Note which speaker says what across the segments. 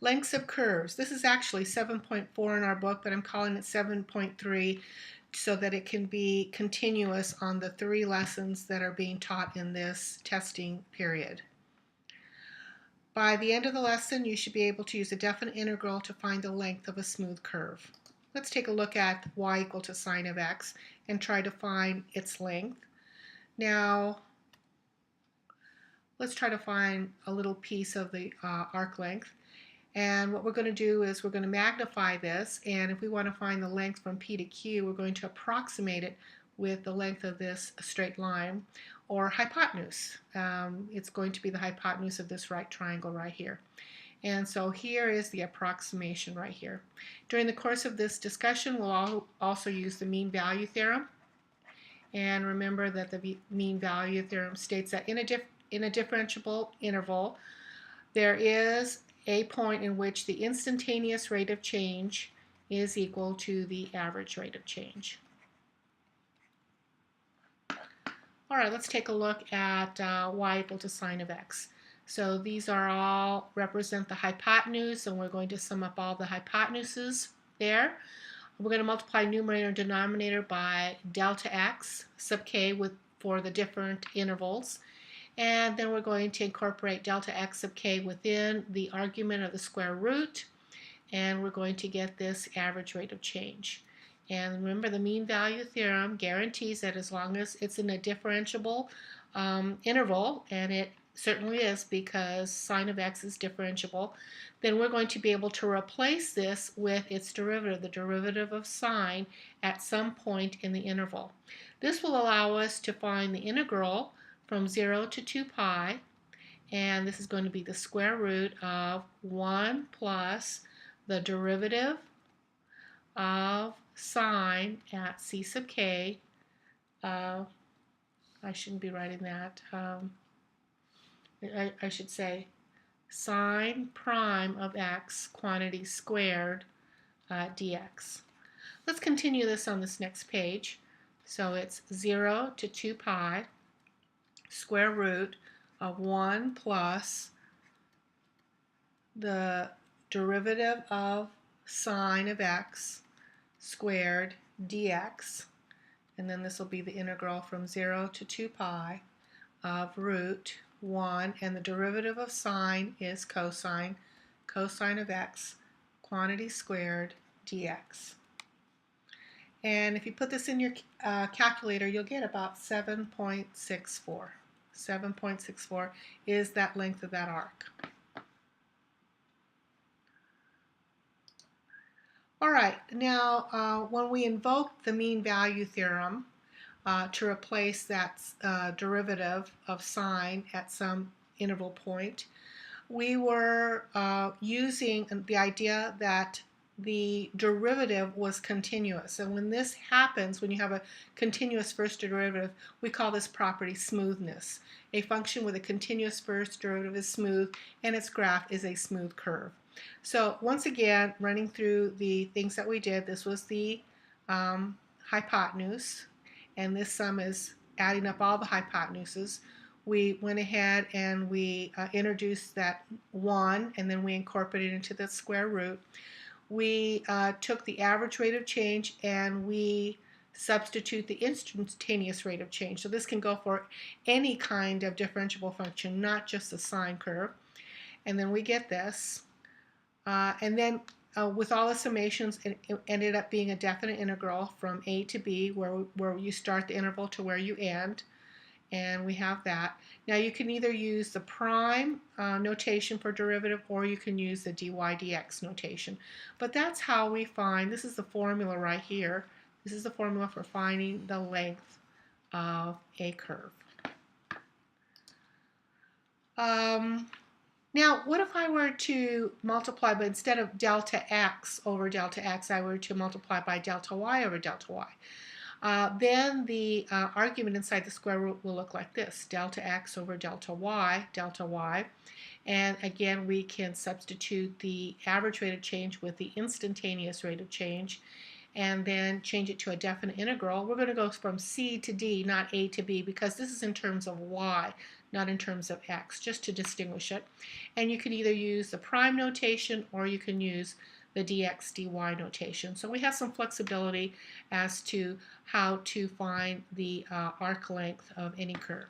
Speaker 1: Lengths of curves. This is actually 7.4 in our book, but I'm calling it 7.3 so that it can be continuous on the 3 lessons that are being taught in this testing period. By the end of the lesson, you should be able to use a definite integral to find the length of a smooth curve. Let's take a look at y equal to sine of x and try to find its length. Now, let's try to find a little piece of the arc length. And what we're going to do is we're going to magnify this, and if we want to find the length from P to Q, we're going to approximate it with the length of this straight line, or hypotenuse. It's going to be the hypotenuse of this right triangle right here. And so here is the approximation right here. During the course of this discussion, we'll also use the mean value theorem. And remember that the mean value theorem states that in a differentiable interval, there is a point in which the instantaneous rate of change is equal to the average rate of change. All right, let's take a look at y equal to sine of x. So these are all represent the hypotenuse, and we're going to sum up all the hypotenuses there. We're going to multiply numerator and denominator by delta x sub k for the different intervals. And then we're going to incorporate delta x sub k within the argument of the square root, and we're going to get this average rate of change. And remember, the mean value theorem guarantees that as long as it's in a differentiable interval, and it certainly is because sine of x is differentiable, then we're going to be able to replace this with its derivative, the derivative of sine, at some point in the interval. This will allow us to find the integral from 0 to 2 pi, and this is going to be the square root of 1 plus the derivative of sine at c sub k. I shouldn't be writing that. I should say sine prime of x quantity squared dx. Let's continue this on this next page. So it's 0 to 2 pi square root of 1 plus the derivative of sine of x squared dx, and then this will be the integral from 0 to 2 pi of root 1, and the derivative of sine is cosine of x quantity squared dx. And if you put this in your calculator, you'll get about 7.64. 7.64 is that length of that arc. All right, now when we invoke the mean value theorem to replace that derivative of sine at some interval point, we were using the idea that the derivative was continuous. And when this happens, when you have a continuous first derivative, we call this property smoothness. A function with a continuous first derivative is smooth, and its graph is a smooth curve. So once again, running through the things that we did, this was the hypotenuse, and this sum is adding up all the hypotenuses. We went ahead and we introduced that 1, and then we incorporated it into the square root. We took the average rate of change and we substitute the instantaneous rate of change. So this can go for any kind of differentiable function, not just the sine curve. And then we get this. And then with all the summations, it ended up being a definite integral from a to b, where you start the interval to where you end. And we have that. Now you can either use the prime notation for derivative, or you can use the dy dx notation. But that's how we find, this is the formula right here. This is the formula for finding the length of a curve. Now, what if I were to multiply, but instead of delta x over delta x, I were to multiply by delta y over delta y? Then the argument inside the square root will look like this, delta x over delta y, and again we can substitute the average rate of change with the instantaneous rate of change, and then change it to a definite integral. We're going to go from c to d, not a to b, because this is in terms of y, not in terms of x, just to distinguish it. And you can either use the prime notation or you can use the dx dy notation. So we have some flexibility as to how to find the arc length of any curve.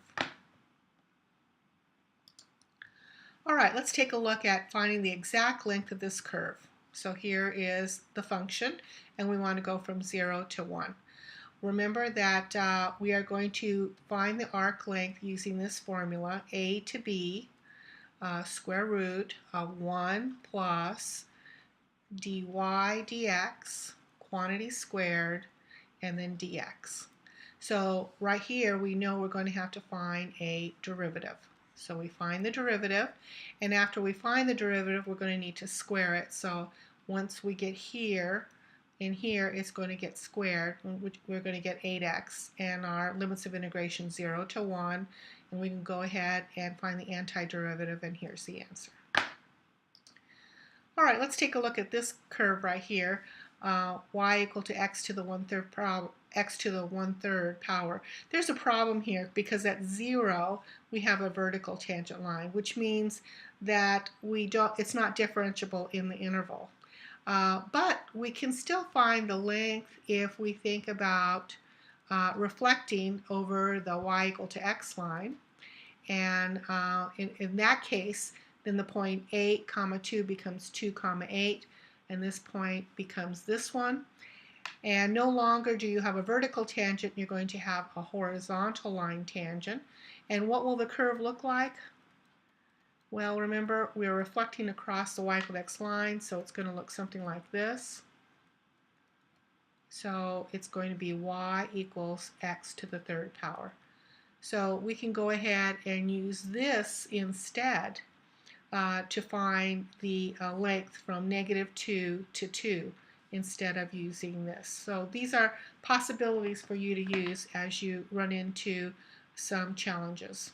Speaker 1: All right, let's take a look at finding the exact length of this curve. So here is the function, and we want to go from 0 to 1. Remember that we are going to find the arc length using this formula, a to b, square root of 1 plus dy dx, quantity squared, and then dx. So right here we know we're going to have to find a derivative. So we find the derivative, and after we find the derivative we're going to need to square it. So once we get here, in here it's going to get squared, which we're going to get 8x, and our limits of integration 0 to 1, and we can go ahead and find the antiderivative, and here's the answer. All right, let's take a look at this curve right here, y equal to x to the 1/3 power. There's a problem here because at 0 we have a vertical tangent line, which means that it's not differentiable in the interval. But we can still find the length if we think about reflecting over the y equal to x line. And in that case, then the point 8, 2 becomes 2, 8, and this point becomes this one. And no longer do you have a vertical tangent, you're going to have a horizontal line tangent. And what will the curve look like? Well, remember, we're reflecting across the y equal to x line, so it's going to look something like this. So it's going to be y equals x to the 3rd power. So we can go ahead and use this instead to find the length from -2 to 2 instead of using this. So these are possibilities for you to use as you run into some challenges.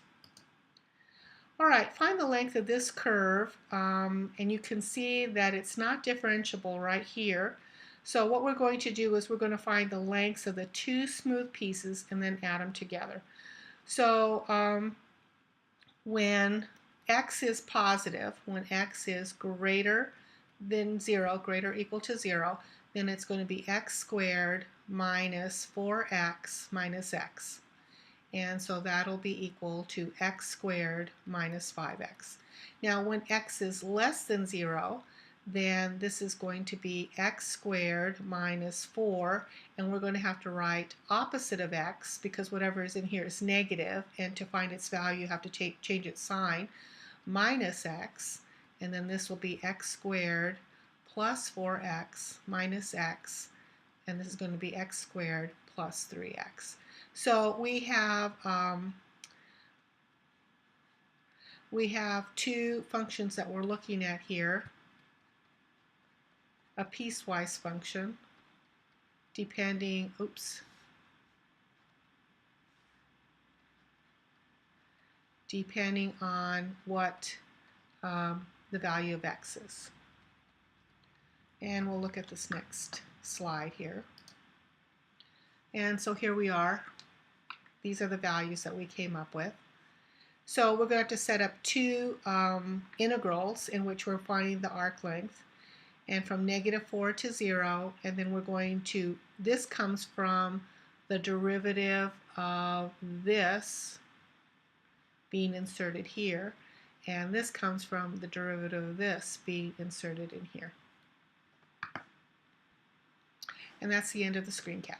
Speaker 1: All right, find the length of this curve, and you can see that it's not differentiable right here. So what we're going to do is we're going to find the lengths of the two smooth pieces and then add them together. So when x is positive, when x is greater than 0, greater or equal to 0, then it's going to be x squared minus 4x minus x. And so that'll be equal to x squared minus 5x. Now when x is less than 0, then this is going to be x squared minus 4, and we're going to have to write opposite of x because whatever is in here is negative, and to find its value you have to change its sign, minus x, and then this will be x squared plus 4x minus x, and this is going to be x squared plus 3x. So we have two functions that we're looking at here. A piecewise function depending on what the value of x is. And we'll look at this next slide here. And so here we are. These are the values that we came up with. So we're going to have to set up two integrals in which we're finding the arc length, and from -4 to 0, and then we're going to, this comes from the derivative of this being inserted here, and this comes from the derivative of this being inserted in here. And that's the end of the screencast.